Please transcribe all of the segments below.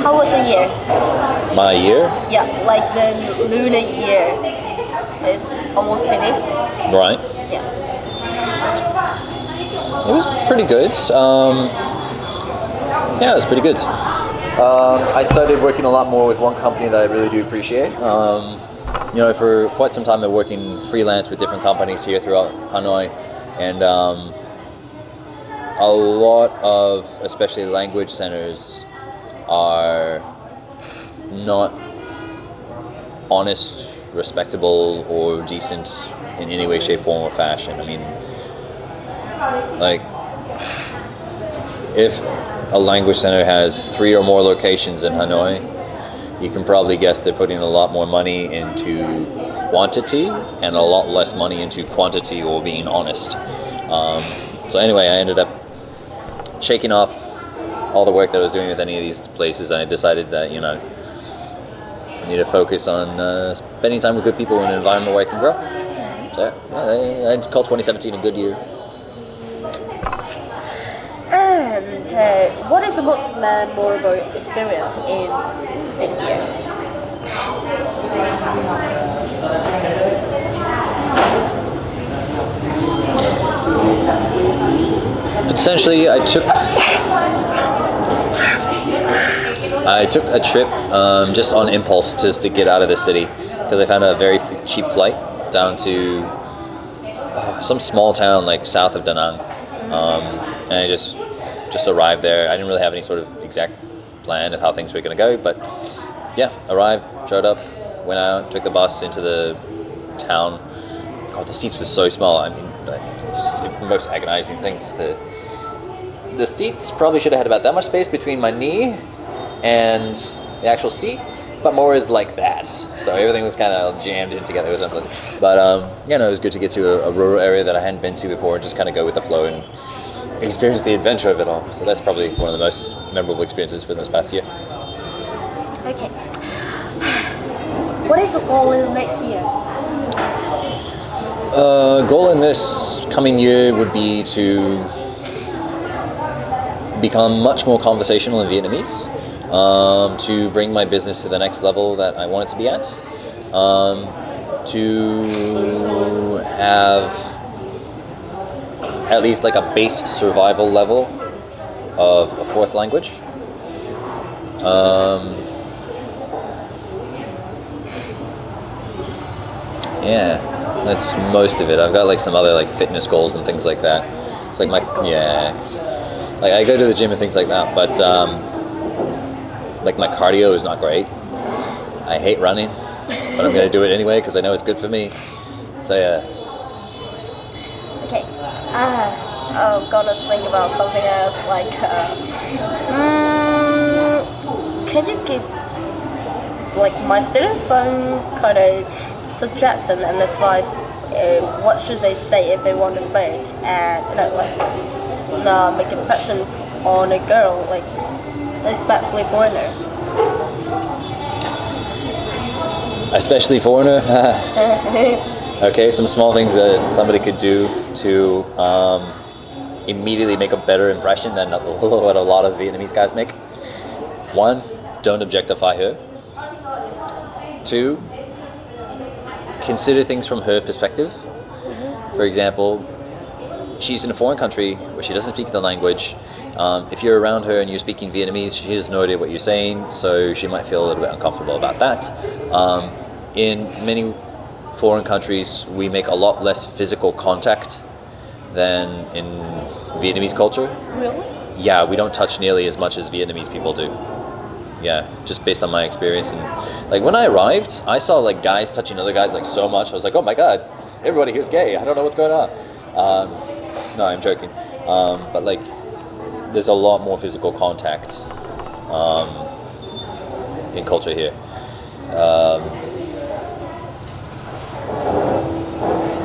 How was the year? My year? Yeah, like the lunar year is almost finished. Right. Yeah. It was pretty good. Yeah, it was pretty good. I started working a lot more with one company that I really do appreciate. For quite some time I've been working freelance with different companies here throughout Hanoi, and a lot of, especially language centers, are not honest, respectable, or decent in any way, shape, form, or fashion. I mean, like, if a language center has 3 or more locations in Hanoi, you can probably guess they're putting a lot more money into quantity and a lot less money into quantity or being honest. So anyway, I ended up shaking off all the work that I was doing with any of these places, and I decided that, I need to focus on spending time with good people in an environment where I can grow. So I'd call 2017 a good year. And what is the most memorable experience in this year? Essentially, I took a trip just on impulse, just to get out of the city, because I found a very cheap flight down to some small town like south of Da Nang, and I just arrived there. I didn't really have any sort of exact plan of how things were going to go, but yeah, arrived, showed up, went out, took the bus into the town. God, the seats were so small. I mean, it's just the most agonizing things. The seats probably should have had about that much space between my knee and the actual seat, but more is like that. So everything was kind of jammed in together. It was unpleasant. But it was good to get to a rural area that I hadn't been to before and just kind of go with the flow and experience the adventure of it all. So that's probably one of the most memorable experiences for this past year. Okay. What is your goal in the next year? Goal in this coming year would be to become much more conversational in Vietnamese, to bring my business to the next level that I want it to be at, to have at least like a base survival level of a 4th language. Yeah, that's most of it. I've got like some other like fitness goals and things like that. It's like like I go to the gym and things like that, but like my cardio is not great. I hate running, but I'm gonna do it anyway because I know it's good for me. So yeah. Okay. I'm gonna think about something else. Like, can you give like my students some kind of suggestion and advice? What should they say if they want to flirt and make impression on a girl, like especially foreigner? Especially foreigner. Okay, some small things that somebody could do to immediately make a better impression than what a lot of Vietnamese guys make. 1, don't objectify her. 2, consider things from her perspective. For example, she's in a foreign country where she doesn't speak the language. If you're around her and you're speaking Vietnamese, she has no idea what you're saying, so she might feel a little bit uncomfortable about that. In many foreign countries, we make a lot less physical contact than in Vietnamese culture. Really? Yeah, we don't touch nearly as much as Vietnamese people do. Yeah, just based on my experience. And like when I arrived, I saw like guys touching other guys like so much. I was like, oh my god, everybody here's gay. I don't know what's going on. No, I'm joking. But like, there's a lot more physical contact in culture here.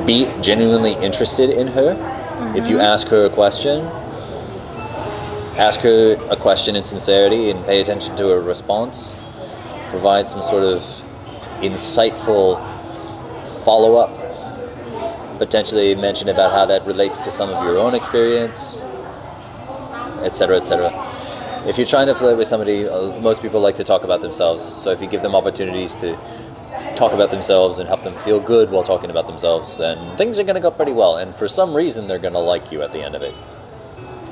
Be genuinely interested in her. If you ask her a question in sincerity and pay attention to her response. Provide some sort of insightful follow-up. Potentially mention about how that relates to some of your own experience, etc., etc. If you're trying to flirt with somebody, most people like to talk about themselves. So if you give them opportunities to talk about themselves and help them feel good while talking about themselves, then things are going to go pretty well. And for some reason, they're going to like you at the end of it.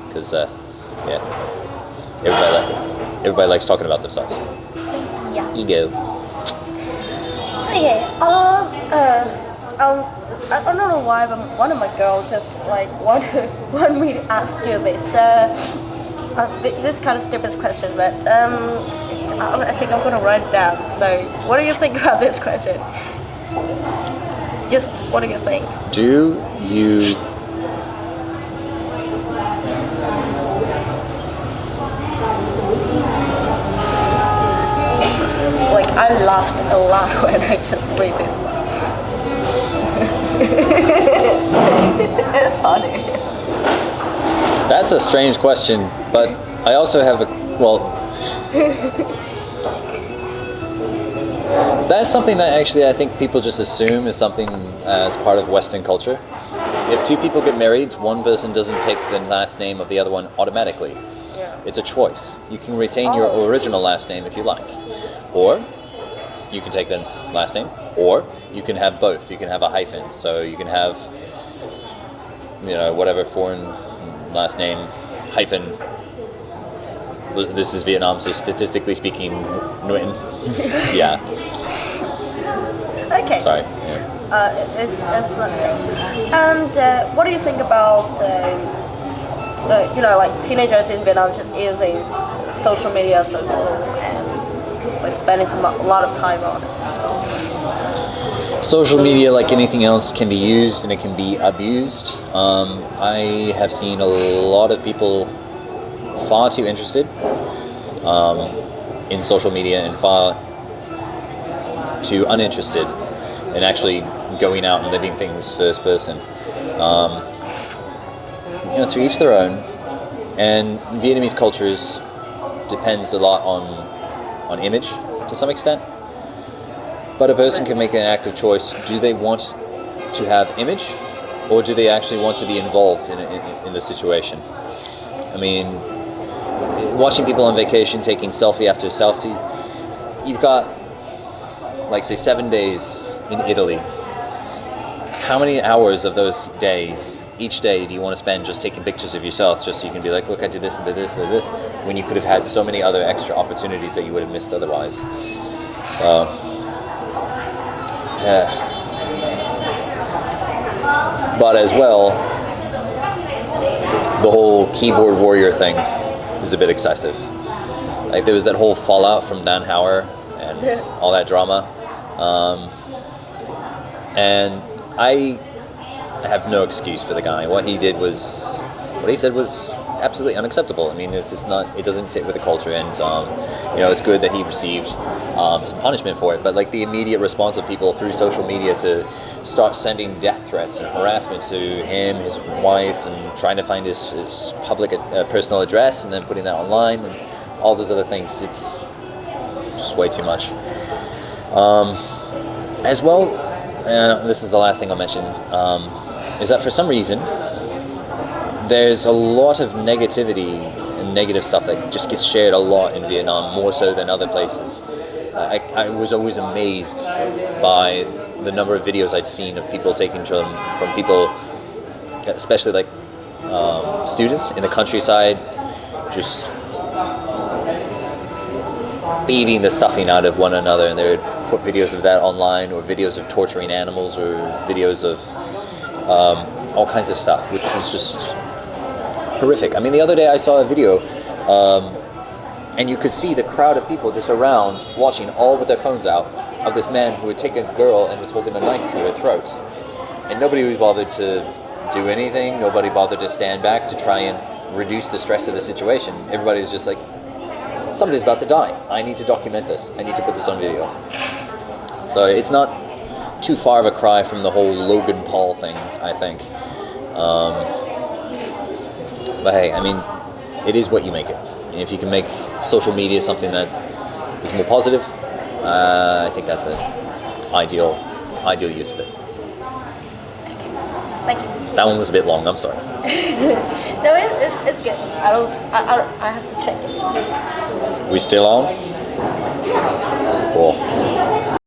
Because, yeah, everybody likes talking about themselves. Yeah. Ego. Okay. I don't know why, but one of my girls just like want me to ask you this. This kind of stupid question, but I think I'm gonna write it down. So, what do you think about this question? Just what do you think? Do you Like, I laughed a lot when I just read this one. It's funny. That's a strange question, but I also have that's something that actually I think people just assume is something as part of Western culture. If two people get married, one person doesn't take the last name of the other one automatically. Yeah. It's a choice. You can retain your original last name if you like. Or you can take the last name, or you can have both. You can have a hyphen, so you can have, whatever foreign last name, hyphen. This is Vietnam, so statistically speaking, Nguyen. Yeah. Okay. Sorry. Yeah. It's nothing. And what do you think about, like teenagers in Vietnam just using social media and like spending a lot of time on it? Social media, like anything else, can be used and it can be abused. I have seen a lot of people far too interested in social media and far too uninterested in actually going out and living things first person. To each their own. And Vietnamese cultures depends a lot on image to some extent. But a person can make an active choice. Do they want to have image, or do they actually want to be involved in the situation? I mean, watching people on vacation taking selfie after selfie, you've got, like, say, 7 days in Italy. How many hours of those days, each day, do you want to spend just taking pictures of yourself, just so you can be like, look, I did this and did this and did this, when you could have had so many other extra opportunities that you would have missed otherwise? Yeah. But as well, the whole keyboard warrior thing is a bit excessive. Like, there was that whole fallout from Dan Hauer and all that drama. And I have no excuse for the guy. What he said was absolutely unacceptable. I mean, this is not, it doesn't fit with the culture, and it's good that he received some punishment for it, but like the immediate response of people through social media to start sending death threats and harassment to him, his wife, and trying to find his public personal address and then putting that online and all those other things, it's just way too much. As well, this is the last thing I'll mention, is that for some reason there's a lot of negativity and negative stuff that just gets shared a lot in Vietnam, more so than other places. I was always amazed by the number of videos I'd seen of people taking from people, especially like students in the countryside, just beating the stuffing out of one another, and they would put videos of that online, or videos of torturing animals, or videos of all kinds of stuff, which was just horrific. I mean, the other day I saw a video, and you could see the crowd of people just around watching, all with their phones out, of this man who would take a girl and was holding a knife to her throat. And nobody was bothered to do anything. Nobody bothered to stand back to try and reduce the stress of the situation. Everybody was just like, somebody's about to die. I need to document this. I need to put this on video. So it's not too far of a cry from the whole Logan Paul thing, I think. But hey, I mean, it is what you make it. And if you can make social media something that is more positive, I think that's an ideal use of it. Thank you. That one was a bit long. I'm sorry. No, it's good. I have to check it. We still on?